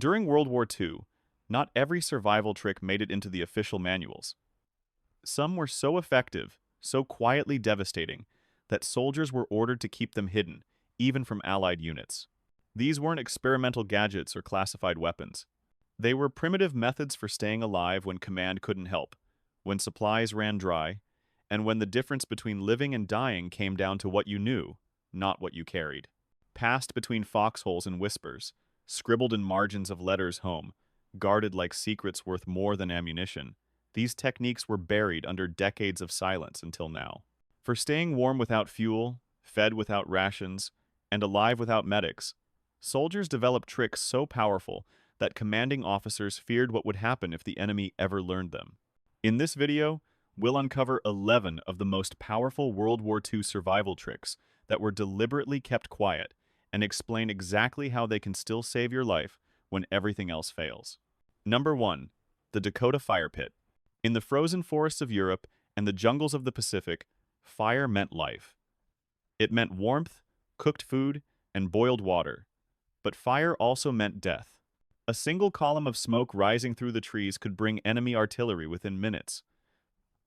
During World War II, not every survival trick made it into the official manuals. Some were so effective, so quietly devastating, that soldiers were ordered to keep them hidden, even from Allied units. These weren't experimental gadgets or classified weapons. They were primitive methods for staying alive when command couldn't help, when supplies ran dry, and when the difference between living and dying came down to what you knew, not what you carried. Passed between foxholes and whispers, scribbled in margins of letters home, guarded like secrets worth more than ammunition, these techniques were buried under decades of silence until now. For staying warm without fuel, fed without rations, and alive without medics, soldiers developed tricks so powerful that commanding officers feared what would happen if the enemy ever learned them. In this video, we'll uncover 11 of the most powerful World War II survival tricks that were deliberately kept quiet and explain exactly how they can still save your life when everything else fails. Number 1. The Dakota fire pit. In the frozen forests of Europe and the jungles of the Pacific, fire meant life. It meant warmth, cooked food, and boiled water. But fire also meant death. A single column of smoke rising through the trees could bring enemy artillery within minutes.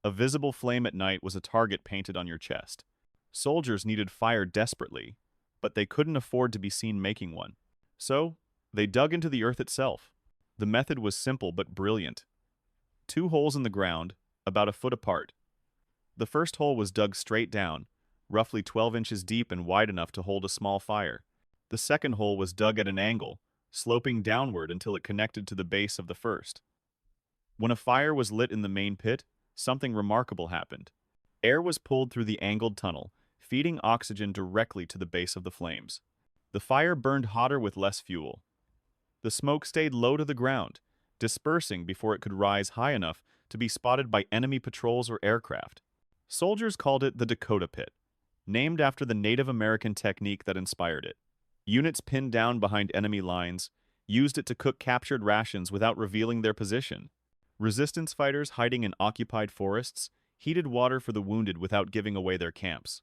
A visible flame at night was a target painted on your chest. Soldiers needed fire desperately, but they couldn't afford to be seen making one. So, they dug into the earth itself. The method was simple but brilliant. 2 holes in the ground, about a foot apart. The first hole was dug straight down, roughly 12 inches deep and wide enough to hold a small fire. The second hole was dug at an angle, sloping downward until it connected to the base of the first. When a fire was lit in the main pit, something remarkable happened. Air was pulled through the angled tunnel, feeding oxygen directly to the base of the flames. The fire burned hotter with less fuel. The smoke stayed low to the ground, dispersing before it could rise high enough to be spotted by enemy patrols or aircraft. Soldiers called it the Dakota pit, named after the Native American technique that inspired it. Units pinned down behind enemy lines used it to cook captured rations without revealing their position. Resistance fighters hiding in occupied forests heated water for the wounded without giving away their camps.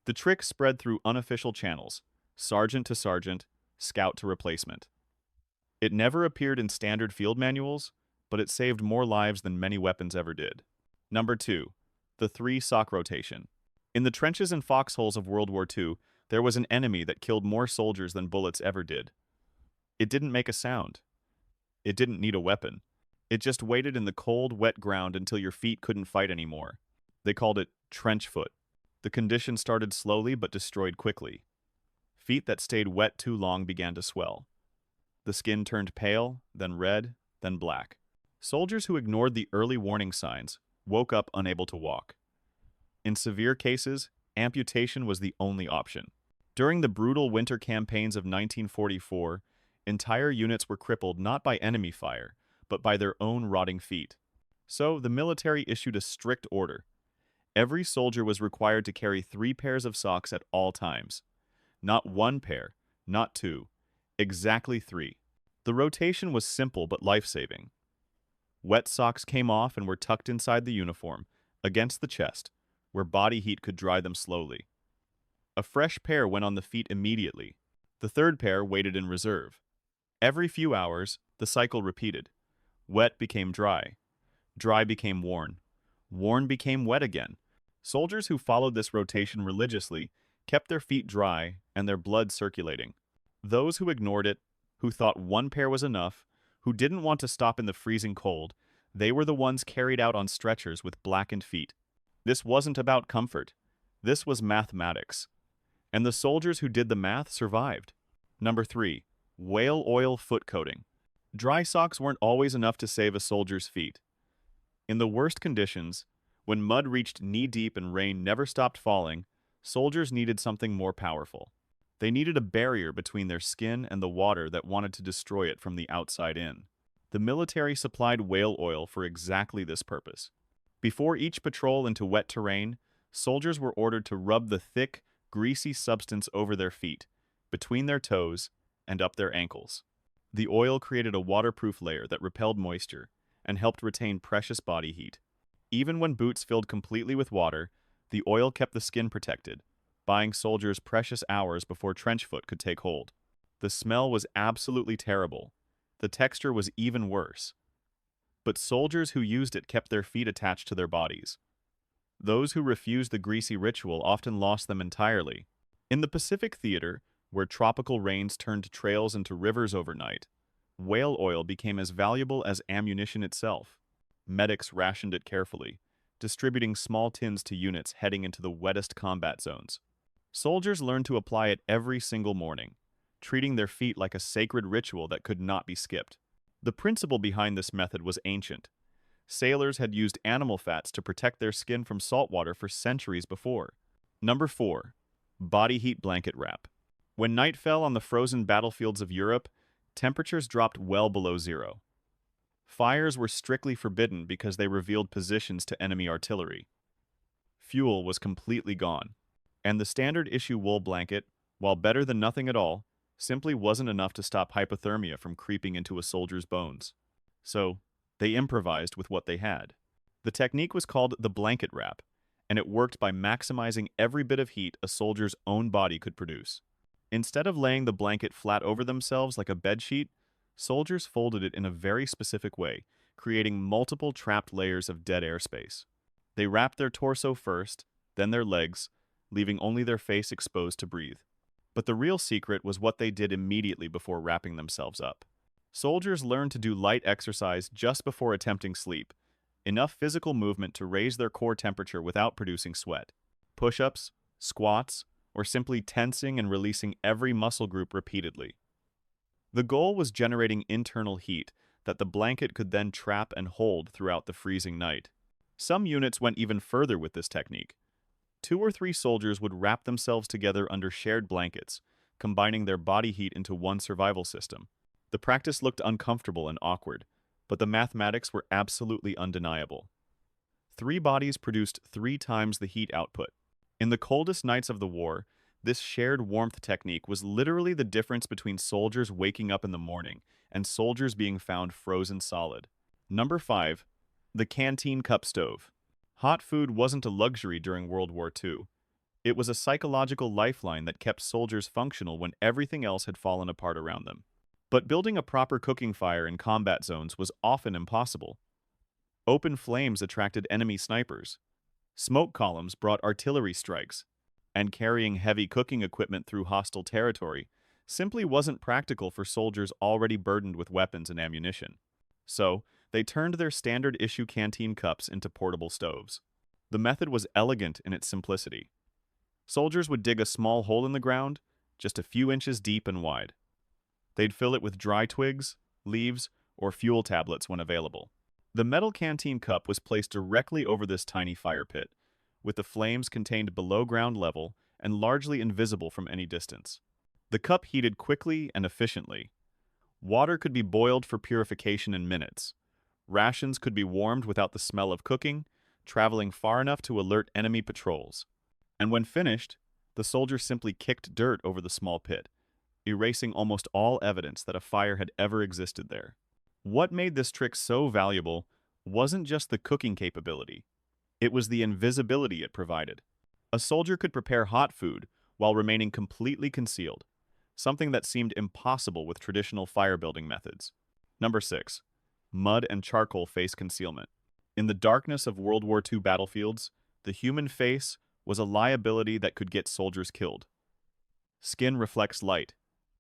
The trick spread through unofficial channels, sergeant to sergeant, scout to replacement. It never appeared in standard field manuals, but it saved more lives than many weapons ever did. Number 2. The 3-sock rotation. In the trenches and foxholes of World War II, there was an enemy that killed more soldiers than bullets ever did. It didn't make a sound. It didn't need a weapon. It just waited in the cold, wet ground until your feet couldn't fight anymore. They called it trench foot. The condition started slowly but destroyed quickly. Feet that stayed wet too long began to swell. The skin turned pale, then red, then black. Soldiers who ignored the early warning signs woke up unable to walk. In severe cases, amputation was the only option. During the brutal winter campaigns of 1944, entire units were crippled not by enemy fire, but by their own rotting feet. So the military issued a strict order. Every soldier was required to carry 3 pairs of socks at all times. Not 1 pair, not 2, exactly 3. The rotation was simple but life-saving. Wet socks came off and were tucked inside the uniform, against the chest, where body heat could dry them slowly. A fresh pair went on the feet immediately. The 3rd pair waited in reserve. Every few hours, the cycle repeated. Wet became dry. Dry became worn. Worn became wet again. Soldiers who followed this rotation religiously kept their feet dry and their blood circulating. Those who ignored it, who thought 1 pair was enough, who didn't want to stop in the freezing cold, they were the ones carried out on stretchers with blackened feet. This wasn't about comfort. This was mathematics. And the soldiers who did the math survived. Number 3. Whale oil foot coating. Dry socks weren't always enough to save a soldier's feet. In the worst conditions, when mud reached knee-deep and rain never stopped falling, soldiers needed something more powerful. They needed a barrier between their skin and the water that wanted to destroy it from the outside in. The military supplied whale oil for exactly this purpose. Before each patrol into wet terrain, soldiers were ordered to rub the thick, greasy substance over their feet, between their toes, and up their ankles. The oil created a waterproof layer that repelled moisture and helped retain precious body heat. Even when boots filled completely with water, the oil kept the skin protected, buying soldiers precious hours before trench foot could take hold. The smell was absolutely terrible, The texture was even worse. But soldiers who used it kept their feet attached to their bodies. Those who refused the greasy ritual often lost them entirely. In the Pacific Theater, where tropical rains turned trails into rivers overnight, whale oil became as valuable as ammunition itself. Medics rationed it carefully, distributing small tins to units heading into the wettest combat zones. Soldiers learned to apply it every single morning, treating their feet like a sacred ritual that could not be skipped. The principle behind this method was ancient. Sailors had used animal fats to protect their skin from salt water for centuries before. Number 4. Body heat blanket wrap. When night fell on the frozen battlefields of Europe, temperatures dropped well below zero. Fires were strictly forbidden because they revealed positions to enemy artillery. Fuel was completely gone, and the standard issue wool blanket, while better than nothing at all, simply wasn't enough to stop hypothermia from creeping into a soldier's bones. So, they improvised with what they had. The technique was called the blanket wrap, and it worked by maximizing every bit of heat a soldier's own body could produce. Instead of laying the blanket flat over themselves like a bedsheet, soldiers folded it in a very specific way, creating multiple trapped layers of dead airspace. They wrapped their torso first, then their legs, leaving only their face exposed to breathe. But the real secret was what they did immediately before wrapping themselves up. Soldiers learned to do light exercise just before attempting sleep, enough physical movement to raise their core temperature without producing sweat. Push-ups, squats, or simply tensing and releasing every muscle group repeatedly. The goal was generating internal heat that the blanket could then trap and hold throughout the freezing night. Some units went even further with this technique. 2 or 3 soldiers would wrap themselves together under shared blankets, combining their body heat into one survival system. The practice looked uncomfortable and awkward, but the mathematics were absolutely undeniable. 3 bodies produced 3 times the heat output. In the coldest nights of the war, this shared warmth technique was literally the difference between soldiers waking up in the morning and soldiers being found frozen solid. Number 5. The Canteen cup stove. Hot food wasn't a luxury during World War II. It was a psychological lifeline that kept soldiers functional when everything else had fallen apart around them. But building a proper cooking fire in combat zones was often impossible. Open flames attracted enemy snipers. Smoke columns brought artillery strikes. And carrying heavy cooking equipment through hostile territory simply wasn't practical for soldiers already burdened with weapons and ammunition. So, they turned their standard issue canteen cups into portable stoves. The method was elegant in its simplicity. Soldiers would dig a small hole in the ground, just a few inches deep and wide. They'd fill it with dry twigs, leaves, or fuel tablets when available. The metal canteen cup was placed directly over this tiny fire pit, with the flames contained below ground level and largely invisible from any distance. The cup heated quickly and efficiently. Water could be boiled for purification in minutes. Rations could be warmed without the smell of cooking, traveling far enough to alert enemy patrols. And when finished, the soldier simply kicked dirt over the small pit, erasing almost all evidence that a fire had ever existed there. What made this trick so valuable wasn't just the cooking capability. It was the invisibility it provided. A soldier could prepare hot food while remaining completely concealed, something that seemed impossible with traditional fire-building methods. Number 6. Mud and charcoal face concealment. In the darkness of World War II battlefields, the human face was a liability that could get soldiers killed. Skin reflects light.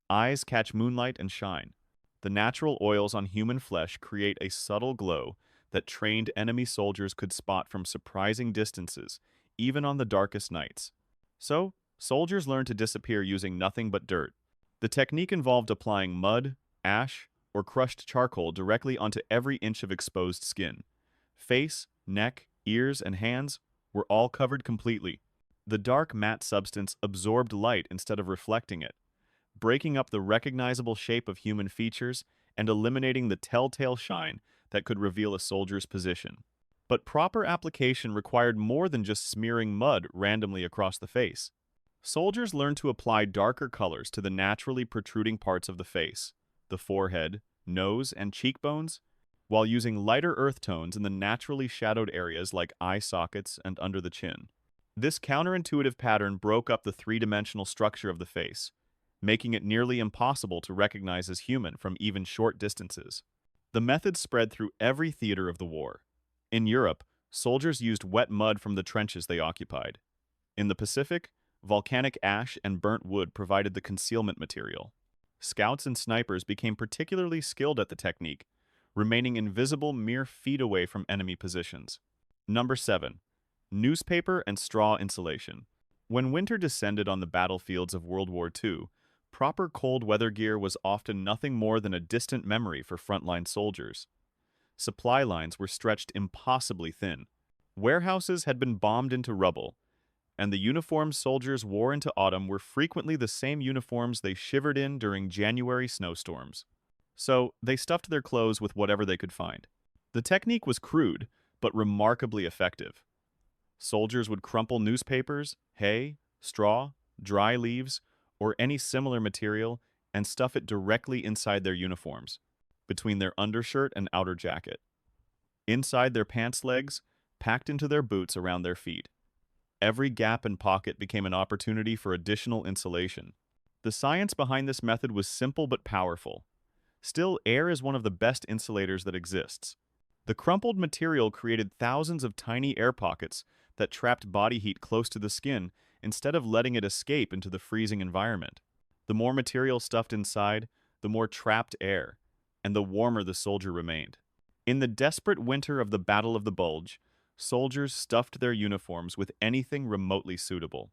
Eyes catch moonlight and shine. The natural oils on human flesh create a subtle glow that trained enemy soldiers could spot from surprising distances, even on the darkest nights. So, soldiers learned to disappear using nothing but dirt. The technique involved applying mud, ash, or crushed charcoal directly onto every inch of exposed skin. Face, neck, ears, and hands were all covered completely. The dark matte substance absorbed light instead of reflecting it, breaking up the recognizable shape of human features and eliminating the telltale shine that could reveal a soldier's position. But proper application required more than just smearing mud randomly across the face. Soldiers learned to apply darker colors to the naturally protruding parts of the face, the forehead, nose, and cheekbones, while using lighter earth tones in the naturally shadowed areas like eye sockets and under the chin. This counterintuitive pattern broke up the three-dimensional structure of the face, making it nearly impossible to recognize as human from even short distances. The method spread through every theater of the war. In Europe, soldiers used wet mud from the trenches they occupied. In the Pacific, volcanic ash and burnt wood provided the concealment material. Scouts and snipers became particularly skilled at the technique, remaining invisible mere feet away from enemy positions. Number 7. Newspaper and straw insulation. When winter descended on the battlefields of World War II, proper cold weather gear was often nothing more than a distant memory for frontline soldiers. Supply lines were stretched impossibly thin. Warehouses had been bombed into rubble, and the uniforms soldiers wore into autumn were frequently the same uniforms they shivered in during January snowstorms. So, they stuffed their clothes with whatever they could find. The technique was crude, but remarkably effective. Soldiers would crumple newspapers, hay, straw, dry leaves, or any similar material and stuff it directly inside their uniforms, between their undershirt and outer jacket. Inside their pants legs, packed into their boots around their feet. Every gap and pocket became an opportunity for additional insulation. The science behind this method was simple but powerful. Still, air is one of the best insulators that exists. The crumpled material created thousands of tiny air pockets that trapped body heat close to the skin instead of letting it escape into the freezing environment. The more material stuffed inside, the more trapped air, and the warmer the soldier remained. In the desperate winter of the Battle of the Bulge, soldiers stuffed their uniforms with anything remotely suitable.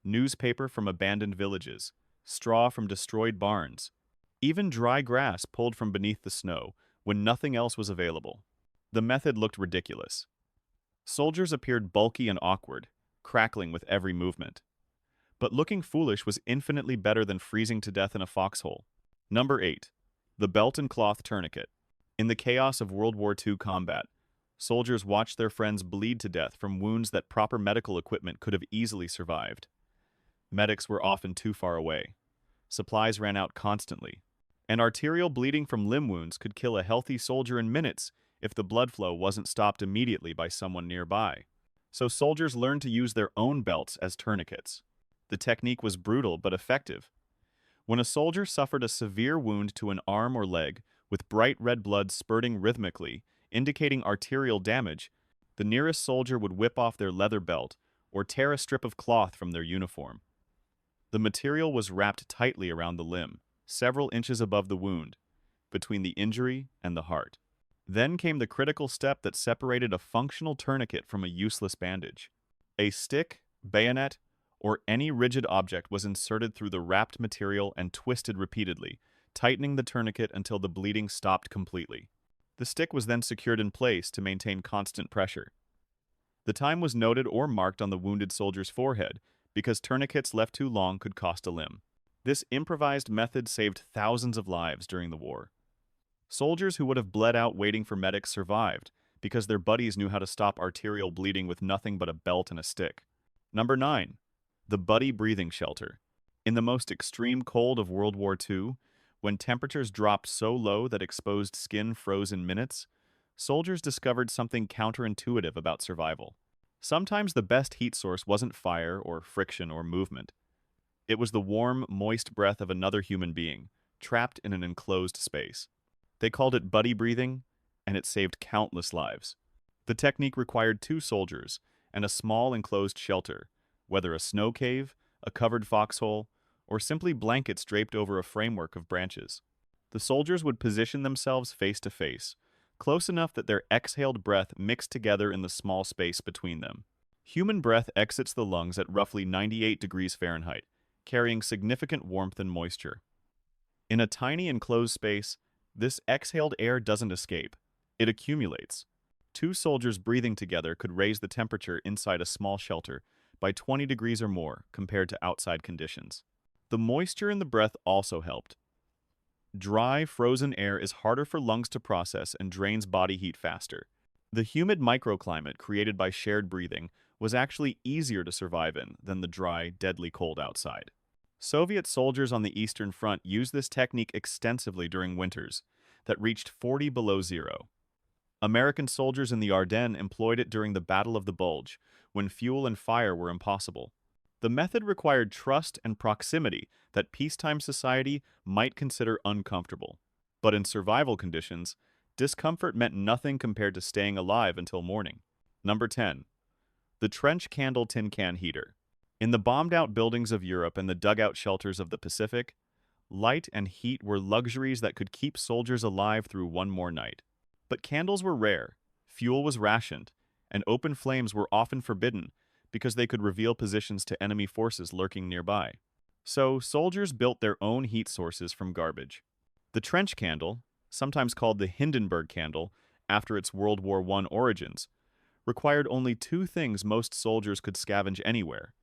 Newspaper from abandoned villages, straw from destroyed barns, even dry grass pulled from beneath the snow when nothing else was available. The method looked ridiculous. Soldiers appeared bulky and awkward, crackling with every movement. But looking foolish was infinitely better than freezing to death in a foxhole. Number 8. The belt and cloth tourniquet. In the chaos of World War II combat, soldiers watched their friends bleed to death from wounds that proper medical equipment could have easily survived. Medics were often too far away. Supplies ran out constantly, and arterial bleeding from limb wounds could kill a healthy soldier in minutes if the blood flow wasn't stopped immediately by someone nearby. So soldiers learned to use their own belts as tourniquets. The technique was brutal but effective. When a soldier suffered a severe wound to an arm or leg, with bright red blood spurting rhythmically, indicating arterial damage, the nearest soldier would whip off their leather belt or tear a strip of cloth from their uniform. The material was wrapped tightly around the limb, several inches above the wound, between the injury and the heart. Then came the critical step that separated a functional tourniquet from a useless bandage. A stick, bayonet, or any rigid object was inserted through the wrapped material and twisted repeatedly, tightening the tourniquet until the bleeding stopped completely. The stick was then secured in place to maintain constant pressure. The time was noted or marked on the wounded soldier's forehead, because tourniquets left too long could cost a limb. This improvised method saved thousands of lives during the war. Soldiers who would have bled out waiting for medics survived, because their buddies knew how to stop arterial bleeding with nothing but a belt and a stick. Number 9. The buddy breathing shelter. In the most extreme cold of World War II, when temperatures dropped so low that exposed skin froze in minutes, soldiers discovered something counterintuitive about survival. Sometimes the best heat source wasn't fire or friction or movement. It was the warm, moist breath of another human being, trapped in an enclosed space. They called it buddy breathing, and it saved countless lives. The technique required 2 soldiers and a small enclosed shelter, whether a snow cave, a covered foxhole, or simply blankets draped over a framework of branches. The soldiers would position themselves face to face, close enough that their exhaled breath mixed together in the small space between them. Human breath exits the lungs at roughly 98 degrees Fahrenheit, carrying significant warmth and moisture. In a tiny enclosed space, this exhaled air doesn't escape. It accumulates. 2 soldiers breathing together could raise the temperature inside a small shelter by 20 degrees or more compared to outside conditions. The moisture in the breath also helped. Dry, frozen air is harder for lungs to process and drains body heat faster. The humid microclimate created by shared breathing was actually easier to survive in than the dry, deadly cold outside. Soviet soldiers on the Eastern Front used this technique extensively during winters that reached 40 below zero. American soldiers in the Ardennes employed it during the Battle of the Bulge, when fuel and fire were impossible. The method required trust and proximity that peacetime society might consider uncomfortable. But in survival conditions, discomfort meant nothing compared to staying alive until morning. Number 10. The trench candle tin can heater. In the bombed-out buildings of Europe and the dugout shelters of the Pacific, light and heat were luxuries that could keep soldiers alive through one more night. But candles were rare, fuel was rationed, and open flames were often forbidden because they could reveal positions to enemy forces lurking nearby. So, soldiers built their own heat sources from garbage. The trench candle, sometimes called the Hindenburg candle after its World War I origins, required only two things most soldiers could scavenge anywhere: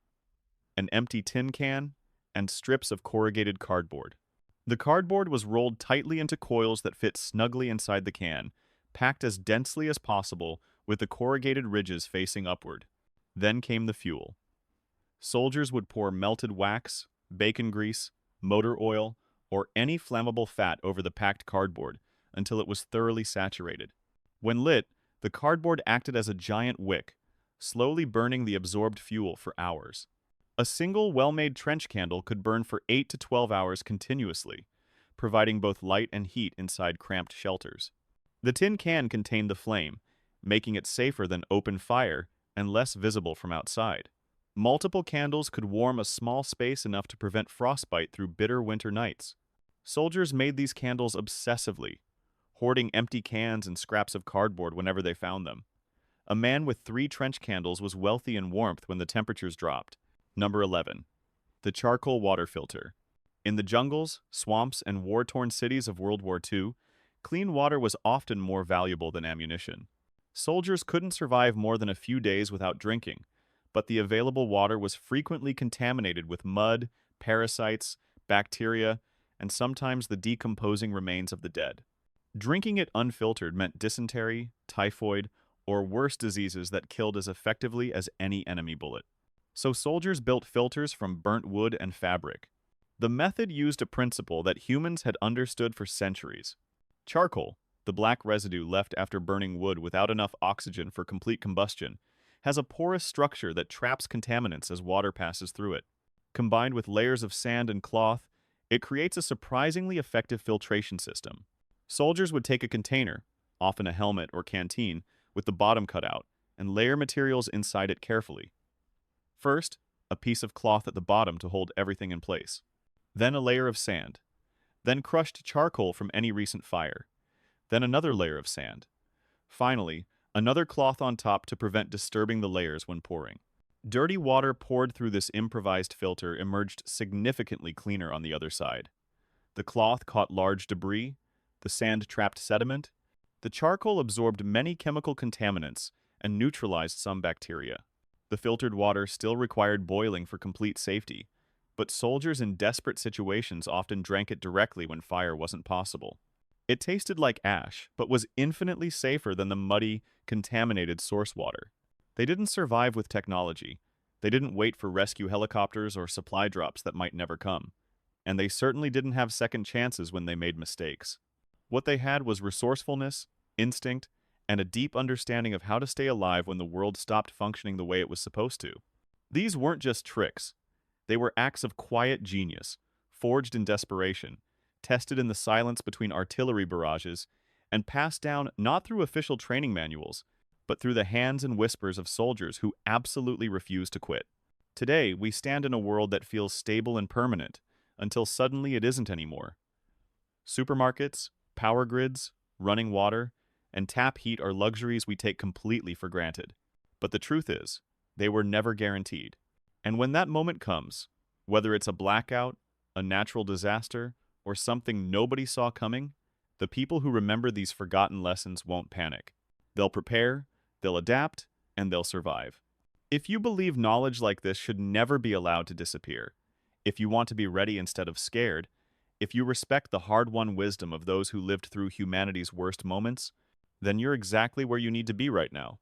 an empty tin can and strips of corrugated cardboard. The cardboard was rolled tightly into coils that fit snugly inside the can, packed as densely as possible with the corrugated ridges facing upward. Then came the fuel. Soldiers would pour melted wax, bacon grease, motor oil, or any flammable fat over the packed cardboard until it was thoroughly saturated. When lit, the cardboard acted as a giant wick, slowly burning the absorbed fuel for hours. A single well-made trench candle could burn for 8 to 12 hours continuously, providing both light and heat inside cramped shelters. The tin can contained the flame, making it safer than open fire and less visible from outside. Multiple candles could warm a small space enough to prevent frostbite through bitter winter nights. Soldiers made these candles obsessively, hoarding empty cans and scraps of cardboard whenever they found them. A man with 3 trench candles was wealthy in warmth when the temperatures dropped. Number 11. The charcoal water filter. In the jungles, swamps, and war-torn cities of World War II, clean water was often more valuable than ammunition. Soldiers couldn't survive more than a few days without drinking, but the available water was frequently contaminated with mud, parasites, bacteria, and sometimes the decomposing remains of the dead. Drinking it unfiltered meant dysentery, typhoid, or worse diseases that killed as effectively as any enemy bullet. So soldiers built filters from burnt wood and fabric. The method used a principle that humans had understood for centuries. Charcoal, the black residue left after burning wood without enough oxygen for complete combustion, has a porous structure that traps contaminants as water passes through it. Combined with layers of sand and cloth, it creates a surprisingly effective filtration system. Soldiers would take a container, often a helmet or canteen, with the bottom cut out, and layer materials inside it carefully. First, a piece of cloth at the bottom to hold everything in place. Then a layer of sand. Then crushed charcoal from any recent fire. Then another layer of sand. Finally, another cloth on top to prevent disturbing the layers when pouring. Dirty water poured through this improvised filter emerged significantly cleaner on the other side. The cloth caught large debris, the sand trapped sediment, the charcoal absorbed many chemical contaminants and neutralized some bacteria. The filtered water still required boiling for complete safety, but soldiers in desperate situations often drank it directly when fire wasn't possible. It tasted like ash, but was infinitely safer than the muddy, contaminated source water. They didn't survive with technology. They didn't wait for rescue helicopters or supply drops that might never come. And they certainly didn't have second chances when they made mistakes. What they had was resourcefulness, instinct, and a deep understanding of how to stay alive when the world stopped functioning the way it was supposed to. These weren't just tricks. They were acts of quiet genius, forged in desperation, tested in the silence between artillery barrages, and passed down not through official training manuals, but through the hands and whispers of soldiers who absolutely refused to quit. Today, we stand in a world that feels stable and permanent, until suddenly it isn't anymore. Supermarkets, power grids, running water, and tap heat are luxuries we take completely for granted. But the truth is, they were never guaranteed. And when that moment comes, whether it's a blackout, a natural disaster, or something nobody saw coming, the people who remember these forgotten lessons won't panic. They'll prepare, they'll adapt, and they'll survive. If you believe knowledge like this should never be allowed to disappear, if you want to be ready instead of scared, if you respect the hard-won wisdom of those who lived through humanity's worst moments, then you're exactly where you need to be right now.